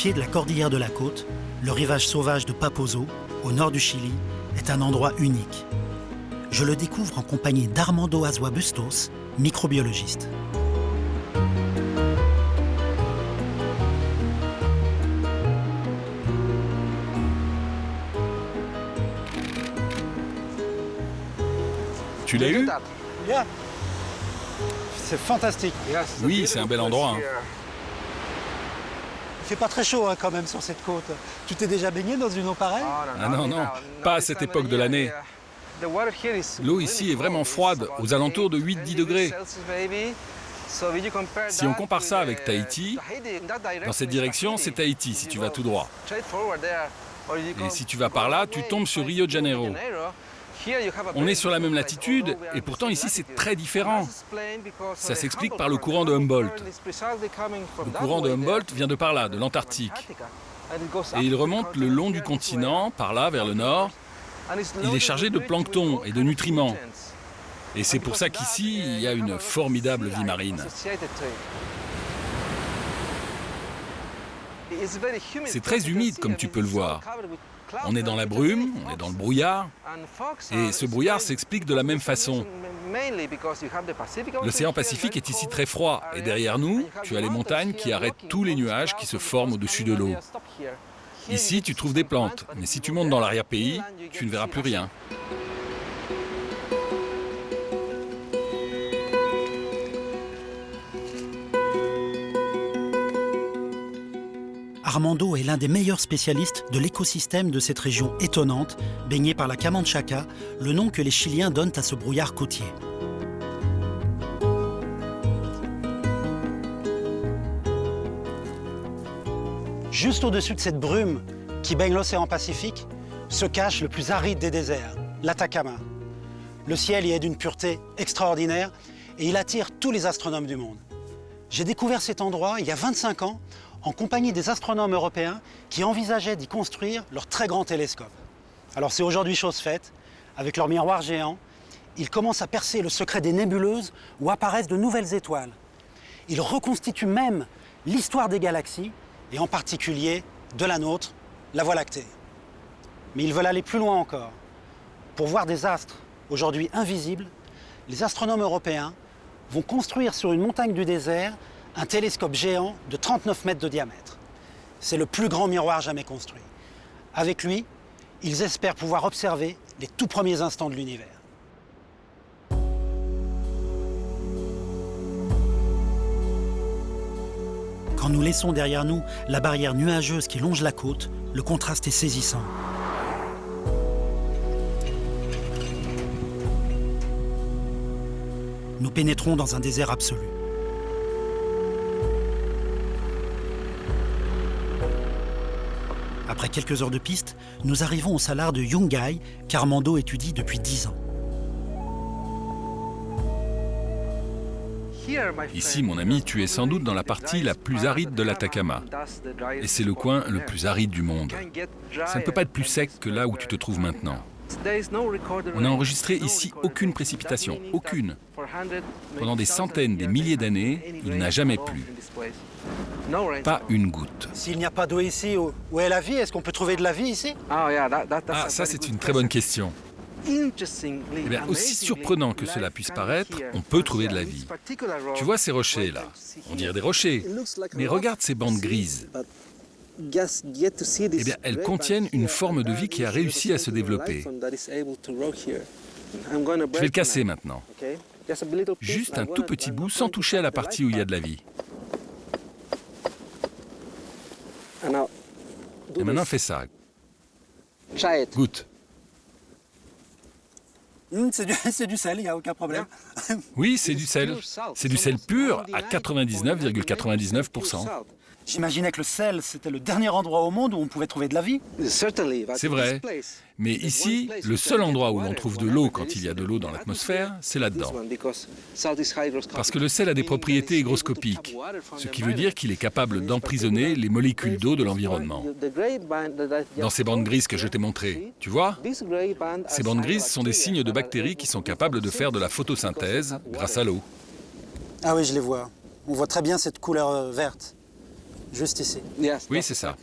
pied de la cordillère de la Côte, le rivage sauvage de Paposo, au nord du Chili, est un endroit unique. Je le découvre en compagnie d'Armando Azua Bustos, microbiologiste. Tu l'as eu? Yeah. C'est fantastique. Oui, c'est un bel endroit. Il fait pas très chaud quand même sur cette côte. Tu t'es déjà baigné dans une eau pareille? Ah non, pas à cette époque de l'année. L'eau ici est vraiment froide, aux alentours de 8-10 degrés. Si on compare ça avec Tahiti, dans cette direction, c'est Tahiti si tu vas tout droit. Et si tu vas par là, tu tombes sur Rio de Janeiro. On est sur la même latitude et pourtant ici c'est très différent. Ça s'explique par le courant de Humboldt. Le courant de Humboldt vient de par là, de l'Antarctique. Et il remonte le long du continent, par là vers le nord. Il est chargé de plancton et de nutriments. Et c'est pour ça qu'ici, il y a une formidable vie marine. C'est très humide comme tu peux le voir. On est dans la brume, on est dans le brouillard. Et ce brouillard s'explique de la même façon. L'océan Pacifique est ici très froid. Et derrière nous, tu as les montagnes qui arrêtent tous les nuages qui se forment au-dessus de l'eau. Ici, tu trouves des plantes. Mais si tu montes dans l'arrière-pays, tu ne verras plus rien. Armando est l'un des meilleurs spécialistes de l'écosystème de cette région étonnante, baignée par la Camanchaca, le nom que les Chiliens donnent à ce brouillard côtier. Juste au-dessus de cette brume qui baigne l'océan Pacifique, se cache le plus aride des déserts, l'Atacama. Le ciel y est d'une pureté extraordinaire et il attire tous les astronomes du monde. J'ai découvert cet endroit il y a 25 ans en compagnie des astronomes européens qui envisageaient d'y construire leur très grand télescope. Alors c'est aujourd'hui chose faite. Avec leur miroir géant, ils commencent à percer le secret des nébuleuses où apparaissent de nouvelles étoiles. Ils reconstituent même l'histoire des galaxies et en particulier de la nôtre, la Voie lactée. Mais ils veulent aller plus loin encore. Pour voir des astres aujourd'hui invisibles, les astronomes européens vont construire sur une montagne du désert un télescope géant de 39 mètres de diamètre. C'est le plus grand miroir jamais construit. Avec lui, ils espèrent pouvoir observer les tout premiers instants de l'univers. Quand nous laissons derrière nous la barrière nuageuse qui longe la côte, le contraste est saisissant. Nous pénétrons dans un désert absolu. Après quelques heures de piste, nous arrivons au salar de Yungay qu'Armando étudie depuis 10 ans. Ici, mon ami, tu es sans doute dans la partie la plus aride de l'Atacama. Et c'est le coin le plus aride du monde. Ça ne peut pas être plus sec que là où tu te trouves maintenant. On n'a enregistré ici aucune précipitation, aucune. Pendant des centaines, des milliers d'années, il n'a jamais plu. Pas une goutte. S'il n'y a pas d'eau ici, où est la vie? Est-ce qu'on peut trouver de la vie ici? Ah, ça c'est une très bonne question. Eh bien, aussi surprenant que cela puisse paraître, on peut trouver de la vie. Tu vois ces rochers là? On dirait des rochers. Mais regarde ces bandes grises. Eh bien, elles contiennent une forme de vie qui a réussi à se développer. Je vais le casser maintenant. Juste un tout petit bout sans toucher à la partie où il y a de la vie. Et maintenant, fais ça. Goûte. C'est du sel, il n'y a aucun problème. Oui, c'est du sel. C'est du sel pur à 99,99%. J'imaginais que le sel, c'était le dernier endroit au monde où on pouvait trouver de la vie. C'est vrai. Mais ici, le seul endroit où l'on trouve de l'eau quand il y a de l'eau dans l'atmosphère, c'est là-dedans. Parce que le sel a des propriétés hygroscopiques, ce qui veut dire qu'il est capable d'emprisonner les molécules d'eau de l'environnement. Dans ces bandes grises que je t'ai montrées, tu vois? Ces bandes grises sont des signes de bactéries qui sont capables de faire de la photosynthèse grâce à l'eau. Ah oui, je les vois. On voit très bien cette couleur verte. juste ici. Oui, c'est ça.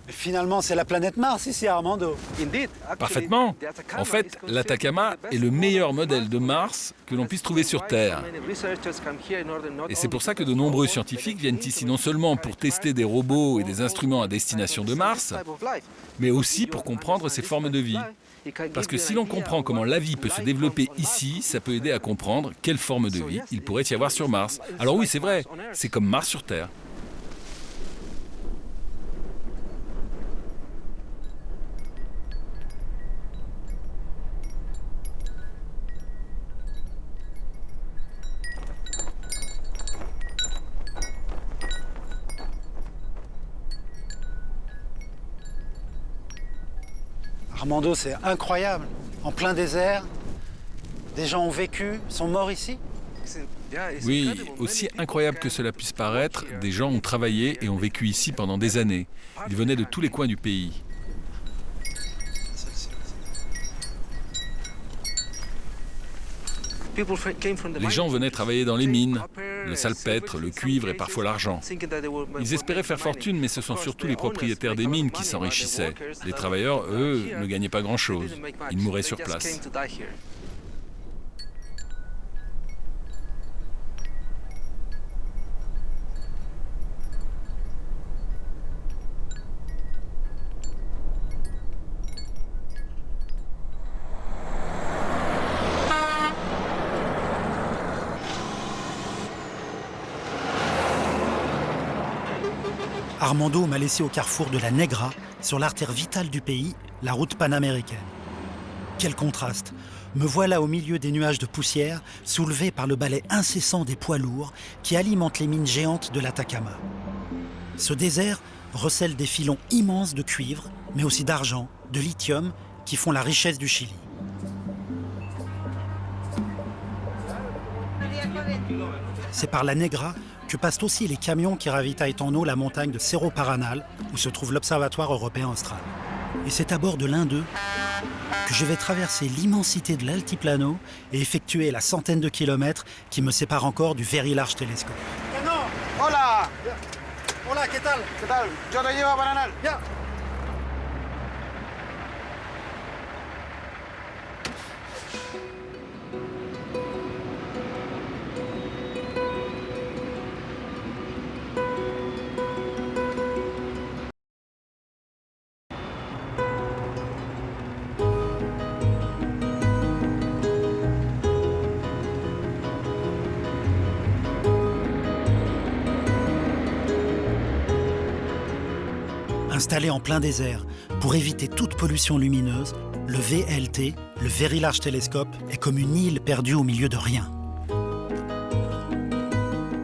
Et finalement, c'est la planète Mars ici, Armando. Parfaitement. En fait, l'Atacama est le meilleur modèle de Mars que l'on puisse trouver sur Terre. Et c'est pour ça que de nombreux scientifiques viennent ici non seulement pour tester des robots et des instruments à destination de Mars, mais aussi pour comprendre ces formes de vie. Parce que si l'on comprend comment la vie peut se développer ici, ça peut aider à comprendre quelle forme de vie il pourrait y avoir sur Mars. Alors oui, c'est vrai, c'est comme Mars sur Terre. Armando, c'est incroyable. En plein désert, des gens ont vécu, sont morts ici. Oui, aussi incroyable que cela puisse paraître, des gens ont travaillé et ont vécu ici pendant des années. Ils venaient de tous les coins du pays. Les gens venaient travailler dans les mines, le salpêtre, le cuivre et parfois l'argent. Ils espéraient faire fortune, mais ce sont surtout les propriétaires des mines qui s'enrichissaient. Les travailleurs, eux, ne gagnaient pas grand-chose. Ils mouraient sur place. Armando m'a laissé au carrefour de la Negra, sur l'artère vitale du pays, la route panaméricaine. Quel contraste! Me voilà au milieu des nuages de poussière, soulevé par le balai incessant des poids lourds qui alimentent les mines géantes de l'Atacama. Ce désert recèle des filons immenses de cuivre, mais aussi d'argent, de lithium, qui font la richesse du Chili. C'est par la Negra que passent aussi les camions qui ravitaillent en eau la montagne de Cerro Paranal, où se trouve l'Observatoire européen austral. Et c'est à bord de l'un d'eux que je vais traverser l'immensité de l'altiplano et effectuer la centaine de kilomètres qui me séparent encore du Very Large Telescope. Hola! Hola, ¿qué tal? ¿Qué tal? Yo te llevo a Paranal. Bien. Installé en plein désert, pour éviter toute pollution lumineuse, le VLT, le Very Large Telescope, est comme une île perdue au milieu de rien.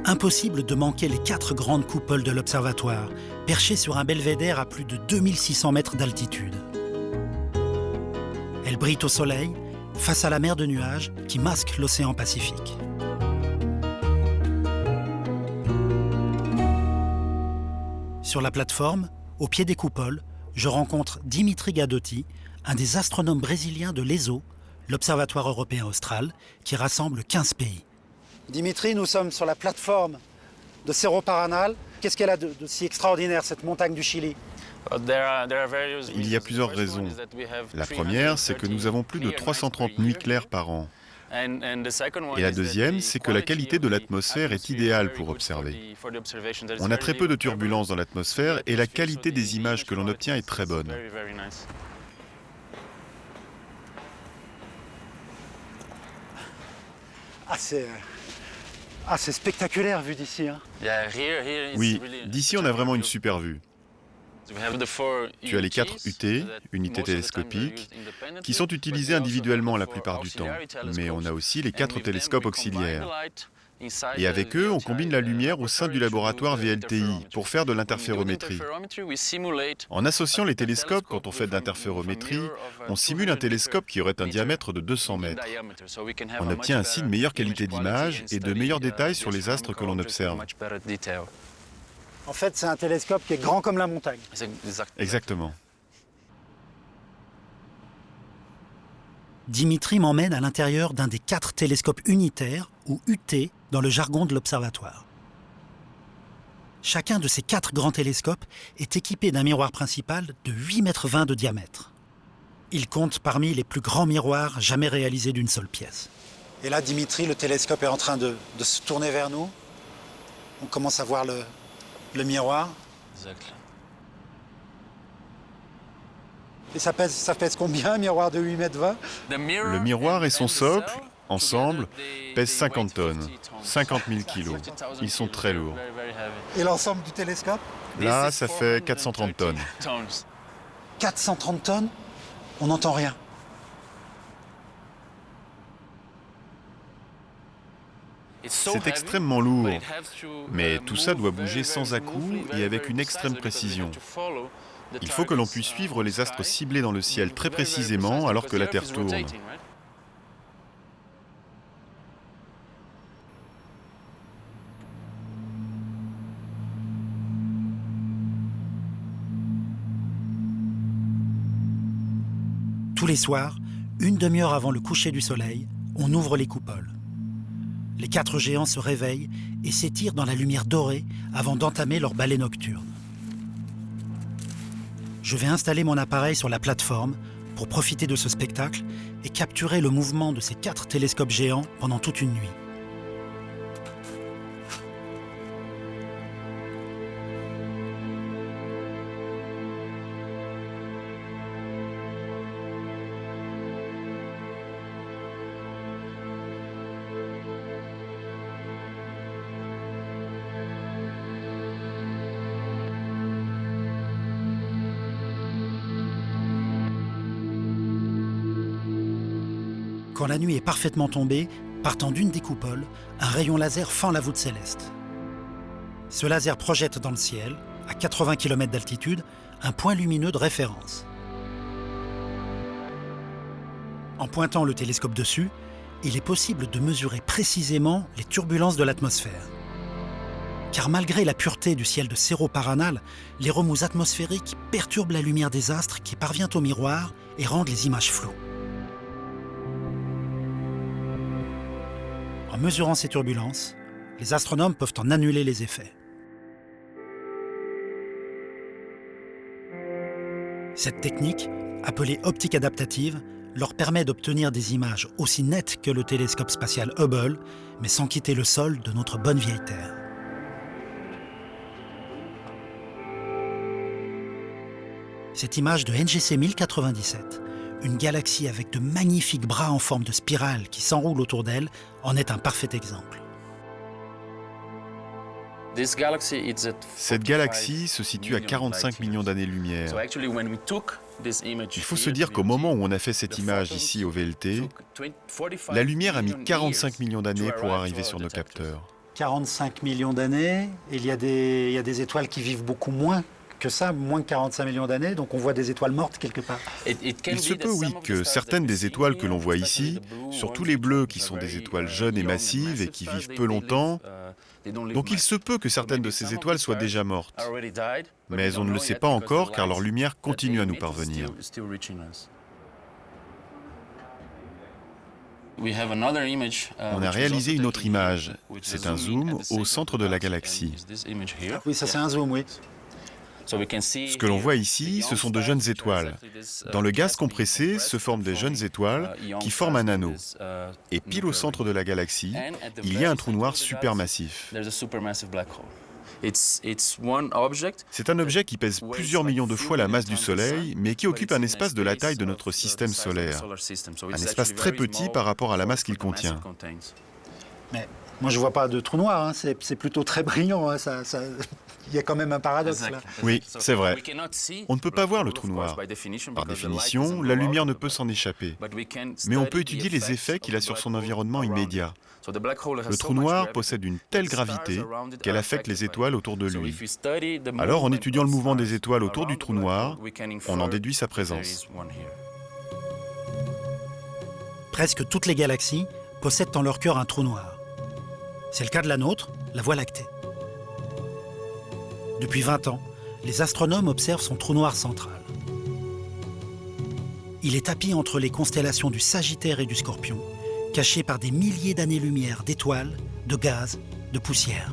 Impossible de manquer les 4 grandes coupoles de l'observatoire, perchées sur un belvédère à plus de 2600 mètres d'altitude. Elles brillent au soleil, face à la mer de nuages qui masque l'océan Pacifique. Sur la plateforme, au pied des coupoles, je rencontre Dimitri Gadotti, un des astronomes brésiliens de l'ESO, l'Observatoire européen austral, qui rassemble 15 pays. Dimitri, nous sommes sur la plateforme de Cerro Paranal. Qu'est-ce qu'elle a de si extraordinaire, cette montagne du Chili? Il y a plusieurs raisons. La première, c'est que nous avons plus de 330 nuits claires par an. Et la deuxième, c'est que la qualité de l'atmosphère est idéale pour observer. On a très peu de turbulences dans l'atmosphère et la qualité des images que l'on obtient est très bonne. C'est spectaculaire vu d'ici. Hein. Oui, d'ici on a vraiment une super vue. Tu as les 4 UT, unités télescopiques, qui sont utilisées individuellement la plupart du temps. Mais on a aussi les 4 télescopes auxiliaires. Et avec eux, on combine la lumière au sein du laboratoire VLTI pour faire de l'interférométrie. En associant les télescopes, quand on fait de l'interférométrie, on simule un télescope qui aurait un diamètre de 200 mètres. On obtient ainsi une meilleure qualité d'image et de meilleurs détails sur les astres que l'on observe. En fait, c'est un télescope qui est grand comme la montagne. Exactement. Dimitri m'emmène à l'intérieur d'un des 4 télescopes unitaires, ou UT, dans le jargon de l'observatoire. Chacun de ces 4 grands télescopes est équipé d'un miroir principal de 8,20 mètres de diamètre. Il compte parmi les plus grands miroirs jamais réalisés d'une seule pièce. Et là, Dimitri, le télescope est en train de se tourner vers nous. On commence à voir le miroir. Exact. Et ça pèse combien, un miroir de 8,20 mètres ? Le miroir et son socle, ensemble, pèsent 50 tonnes, 50 000 kilos. Ils sont très lourds. Et l'ensemble du télescope ? Là, ça fait 430 tonnes. 430 tonnes ? On n'entend rien. C'est extrêmement lourd, mais tout ça doit bouger sans à-coups et avec une extrême précision. Il faut que l'on puisse suivre les astres ciblés dans le ciel très précisément alors que la Terre tourne. Tous les soirs, une demi-heure avant le coucher du soleil, on ouvre les coupoles. Les 4 géants se réveillent et s'étirent dans la lumière dorée avant d'entamer leur balai nocturne. Je vais installer mon appareil sur la plateforme pour profiter de ce spectacle et capturer le mouvement de ces 4 télescopes géants pendant toute une nuit. Quand la nuit est parfaitement tombée, partant d'une des coupoles, un rayon laser fend la voûte céleste. Ce laser projette dans le ciel, à 80 km d'altitude, un point lumineux de référence. En pointant le télescope dessus, il est possible de mesurer précisément les turbulences de l'atmosphère. Car malgré la pureté du ciel de Cerro Paranal, les remous atmosphériques perturbent la lumière des astres qui parvient au miroir et rendent les images floues. En mesurant ces turbulences, les astronomes peuvent en annuler les effets. Cette technique, appelée optique adaptative, leur permet d'obtenir des images aussi nettes que le télescope spatial Hubble, mais sans quitter le sol de notre bonne vieille Terre. Cette image de NGC 1097, une galaxie avec de magnifiques bras en forme de spirale qui s'enroulent autour d'elle, en est un parfait exemple. Cette galaxie se situe à 45 millions d'années-lumière. Il faut se dire qu'au moment où on a fait cette image ici au VLT, la lumière a mis 45 millions d'années pour arriver sur nos capteurs. 45 millions d'années, il y a des étoiles qui vivent beaucoup moins que ça, moins que 45 millions d'années, donc on voit des étoiles mortes quelque part. Il se peut, oui, que certaines des étoiles que l'on voit ici, surtout les bleus qui sont des étoiles jeunes et massives et qui vivent peu longtemps, donc il se peut que certaines de ces étoiles soient déjà mortes. Mais on ne le sait pas encore car leur lumière continue à nous parvenir. On a réalisé une autre image. C'est un zoom au centre de la galaxie. Oui, ça c'est un zoom, oui. Ce que l'on voit ici, ce sont de jeunes étoiles. Dans le gaz compressé se forment des jeunes étoiles qui forment un anneau. Et pile au centre de la galaxie, il y a un trou noir supermassif. C'est un objet qui pèse plusieurs millions de fois la masse du Soleil, mais qui occupe un espace de la taille de notre système solaire. Un espace très petit par rapport à la masse qu'il contient. Mais moi, je ne vois pas de trou noir, hein. C'est plutôt très brillant. Hein. Il y a quand même un paradoxe là. Oui, c'est vrai. On ne peut pas voir le trou noir. Par définition, la lumière ne peut s'en échapper. Mais on peut étudier les effets qu'il a sur son environnement immédiat. Le trou noir possède une telle gravité qu'elle affecte les étoiles autour de lui. Alors, en étudiant le mouvement des étoiles autour du trou noir, on en déduit sa présence. Presque toutes les galaxies possèdent en leur cœur un trou noir. C'est le cas de la nôtre, la Voie lactée. Depuis 20 ans, les astronomes observent son trou noir central. Il est tapi entre les constellations du Sagittaire et du Scorpion, caché par des milliers d'années-lumière d'étoiles, de gaz, de poussière.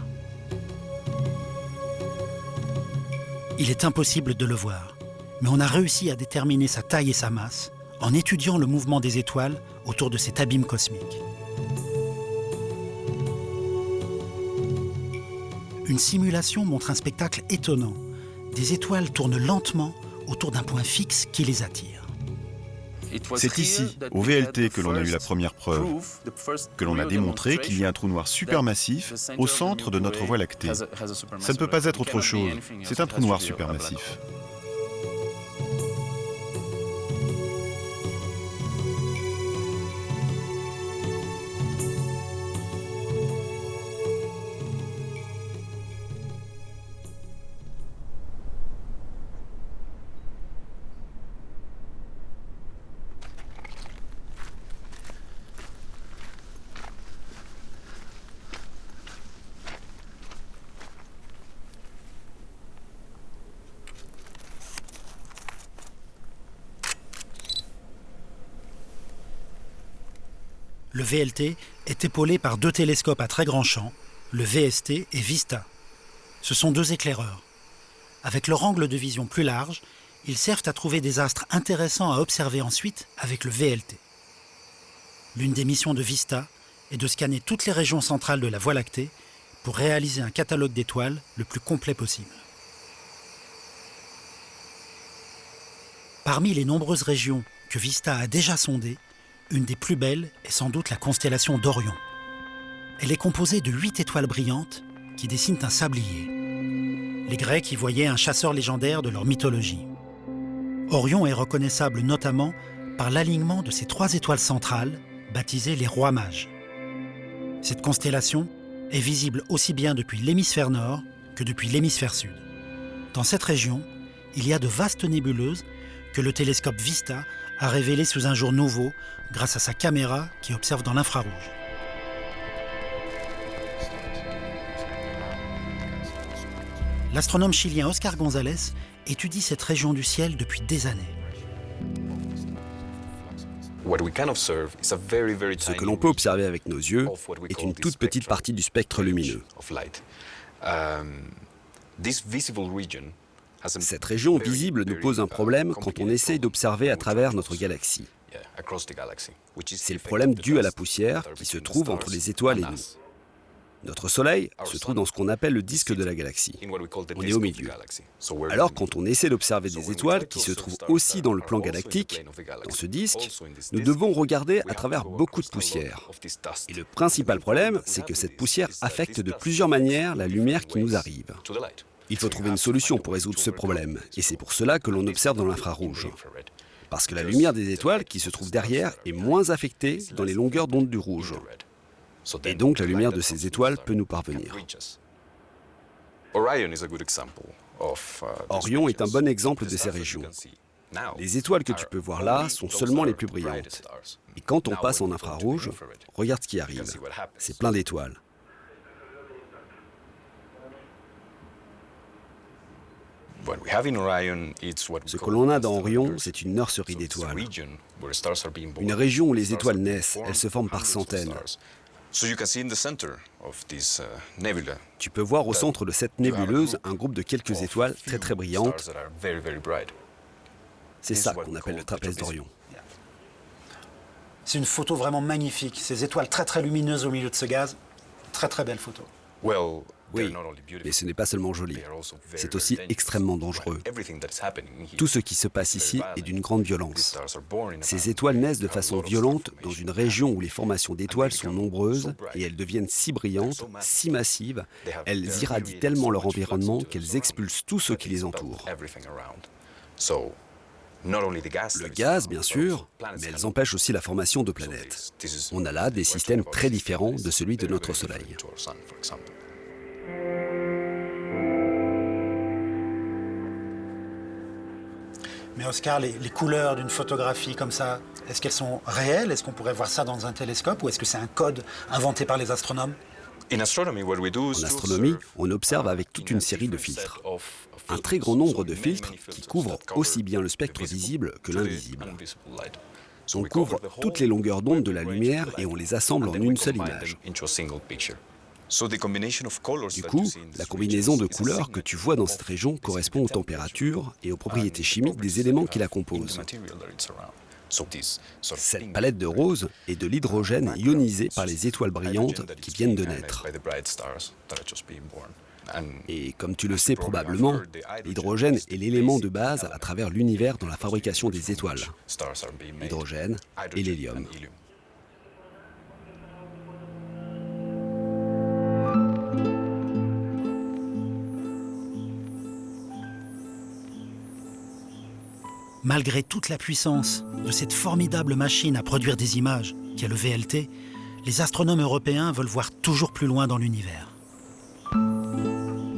Il est impossible de le voir, mais on a réussi à déterminer sa taille et sa masse en étudiant le mouvement des étoiles autour de cet abîme cosmique. Une simulation montre un spectacle étonnant. Des étoiles tournent lentement autour d'un point fixe qui les attire. C'est ici, au VLT, que l'on a eu la première preuve, que l'on a démontré qu'il y a un trou noir supermassif au centre de notre Voie lactée. Ça ne peut pas être autre chose, c'est un trou noir supermassif. Le VLT est épaulé par 2 télescopes à très grand champ, le VST et VISTA. Ce sont 2 éclaireurs. Avec leur angle de vision plus large, ils servent à trouver des astres intéressants à observer ensuite avec le VLT. L'une des missions de VISTA est de scanner toutes les régions centrales de la Voie lactée pour réaliser un catalogue d'étoiles le plus complet possible. Parmi les nombreuses régions que VISTA a déjà sondées, une des plus belles est sans doute la constellation d'Orion. Elle est composée de 8 étoiles brillantes qui dessinent un sablier. Les Grecs y voyaient un chasseur légendaire de leur mythologie. Orion est reconnaissable notamment par l'alignement de ses 3 étoiles centrales, baptisées les rois mages. Cette constellation est visible aussi bien depuis l'hémisphère nord que depuis l'hémisphère sud. Dans cette région, il y a de vastes nébuleuses que le télescope VISTA a révélées sous un jour nouveau grâce à sa caméra qui observe dans l'infrarouge. L'astronome chilien Oscar González étudie cette région du ciel depuis des années. Ce que l'on peut observer avec nos yeux est une toute petite partie du spectre lumineux. Cette région visible nous pose un problème quand on essaye d'observer à travers notre galaxie. C'est le problème dû à la poussière qui se trouve entre les étoiles et nous. Notre Soleil se trouve dans ce qu'on appelle le disque de la galaxie. On est au milieu. Alors quand on essaie d'observer des étoiles qui se trouvent aussi dans le plan galactique, dans ce disque, nous devons regarder à travers beaucoup de poussière. Et le principal problème, c'est que cette poussière affecte de plusieurs manières la lumière qui nous arrive. Il faut trouver une solution pour résoudre ce problème, et c'est pour cela que l'on observe dans l'infrarouge. Parce que la lumière des étoiles qui se trouve derrière est moins affectée dans les longueurs d'onde du rouge. Et donc la lumière de ces étoiles peut nous parvenir. Orion est un bon exemple de ces régions. Les étoiles que tu peux voir là sont seulement les plus brillantes. Et quand on passe en infrarouge, regarde ce qui arrive. C'est plein d'étoiles. Ce que l'on a dans Orion, c'est une nurserie d'étoiles. Une région où les étoiles naissent, elles se forment par centaines. Tu peux voir au centre de cette nébuleuse un groupe de quelques étoiles très très brillantes. C'est ça qu'on appelle le trapèze d'Orion. C'est une photo vraiment magnifique. Ces étoiles très très lumineuses au milieu de ce gaz. Très très belle photo. Oui, mais ce n'est pas seulement joli, c'est aussi extrêmement dangereux. Tout ce qui se passe ici est d'une grande violence. Ces étoiles naissent de façon violente dans une région où les formations d'étoiles sont nombreuses et elles deviennent si brillantes, si massives, elles irradient tellement leur environnement qu'elles expulsent tout ce qui les entoure. Le gaz, bien sûr, mais elles empêchent aussi la formation de planètes. On a là des systèmes très différents de celui de notre Soleil. Mais Oscar, les couleurs d'une photographie comme ça, est-ce qu'elles sont réelles? Est-ce qu'on pourrait voir ça dans un télescope? Ou est-ce que c'est un code inventé par les astronomes? En astronomie, on observe avec toute une série de filtres. Un très grand nombre de filtres qui couvrent aussi bien le spectre visible que l'invisible. On couvre toutes les longueurs d'onde de la lumière et on les assemble en une seule image. Du coup, la combinaison de couleurs que tu vois dans cette région correspond aux températures et aux propriétés chimiques des éléments qui la composent. Cette palette de rose est de l'hydrogène ionisé par les étoiles brillantes qui viennent de naître. Et comme tu le sais probablement, l'hydrogène est l'élément de base à travers l'univers dans la fabrication des étoiles. L'hydrogène et l'hélium. Malgré toute la puissance de cette formidable machine à produire des images qu'est le VLT, les astronomes européens veulent voir toujours plus loin dans l'univers.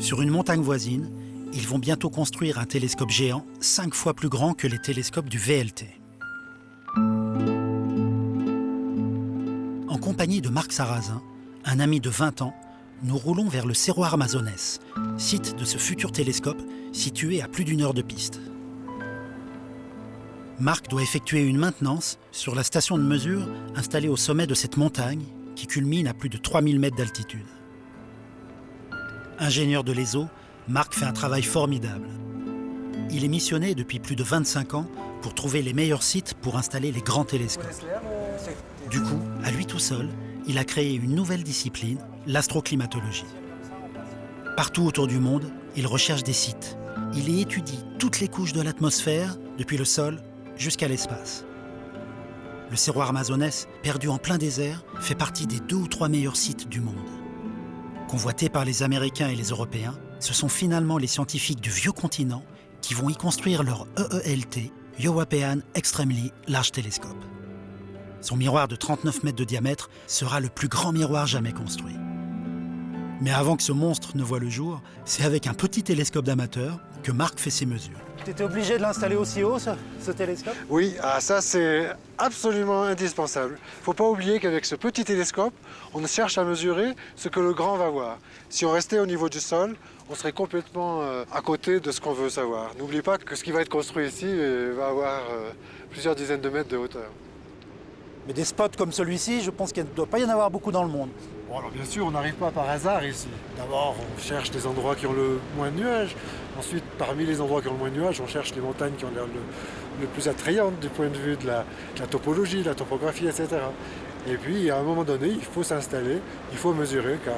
Sur une montagne voisine, ils vont bientôt construire un télescope géant 5 fois plus grand que les télescopes du VLT. En compagnie de Marc Sarrazin, un ami de 20 ans, nous roulons vers le Cerro Armazones, site de ce futur télescope situé à plus d'1 heure de piste. Marc doit effectuer une maintenance sur la station de mesure installée au sommet de cette montagne qui culmine à plus de 3000 mètres d'altitude. Ingénieur de l'ESO, Marc fait un travail formidable. Il est missionné depuis plus de 25 ans pour trouver les meilleurs sites pour installer les grands télescopes. Du coup, à lui tout seul, il a créé une nouvelle discipline, l'astroclimatologie. Partout autour du monde, il recherche des sites. Il y étudie toutes les couches de l'atmosphère, depuis le sol jusqu'à l'espace. Le Cerro Armazones, perdu en plein désert, fait partie des 2 ou 3 meilleurs sites du monde. Convoités par les Américains et les Européens, ce sont finalement les scientifiques du vieux continent qui vont y construire leur EELT, European Extremely Large Telescope. Son miroir de 39 mètres de diamètre sera le plus grand miroir jamais construit. Mais avant que ce monstre ne voie le jour, c'est avec un petit télescope d'amateur que Marc fait ses mesures. Tu étais obligé de l'installer aussi haut, ce télescope ? Oui, ça c'est absolument indispensable. Il ne faut pas oublier qu'avec ce petit télescope, on cherche à mesurer ce que le grand va voir. Si on restait au niveau du sol, on serait complètement à côté de ce qu'on veut savoir. N'oublie pas que ce qui va être construit ici va avoir plusieurs dizaines de mètres de hauteur. Mais des spots comme celui-ci, je pense qu'il ne doit pas y en avoir beaucoup dans le monde. Bon, alors bien sûr, on n'arrive pas par hasard ici. D'abord, on cherche des endroits qui ont le moins de nuages. Ensuite, parmi les endroits qui ont le moins de nuages, on cherche les montagnes qui ont l'air le plus attrayantes du point de vue de la topologie, de la topographie, etc. Et puis, à un moment donné, il faut s'installer, il faut mesurer, car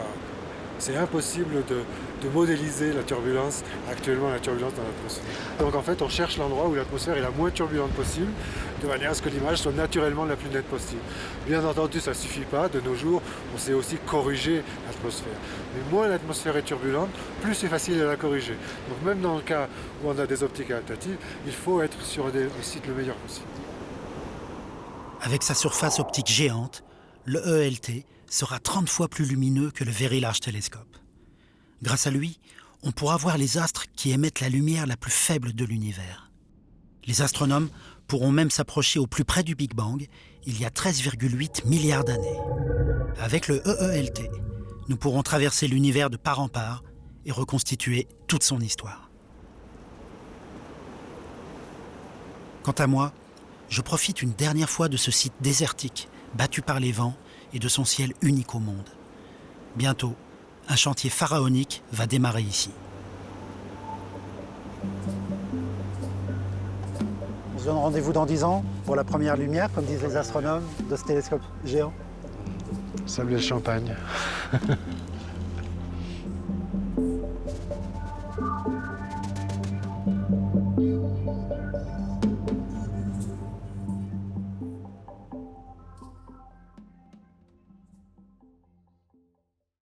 c'est impossible de modéliser la turbulence, actuellement la turbulence dans l'atmosphère. Donc en fait, on cherche l'endroit où l'atmosphère est la moins turbulente possible, de manière à ce que l'image soit naturellement la plus nette possible. Bien entendu, ça ne suffit pas. De nos jours, on sait aussi corriger l'atmosphère. Mais moins l'atmosphère est turbulente, plus c'est facile de la corriger. Donc même dans le cas où on a des optiques adaptatives, il faut être sur un site le meilleur possible. Avec sa surface optique géante, le EELT sera 30 fois plus lumineux que le Very Large Telescope. Grâce à lui, on pourra voir les astres qui émettent la lumière la plus faible de l'univers. Les astronomes pourront même s'approcher au plus près du Big Bang, il y a 13,8 milliards d'années. Avec le EELT, nous pourrons traverser l'univers de part en part et reconstituer toute son histoire. Quant à moi, je profite une dernière fois de ce site désertique, battu par les vents, et de son ciel unique au monde. Bientôt, un chantier pharaonique va démarrer ici. On se donne rendez-vous dans 10 ans pour la première lumière, comme disent les astronomes, de ce télescope géant. Sable et champagne.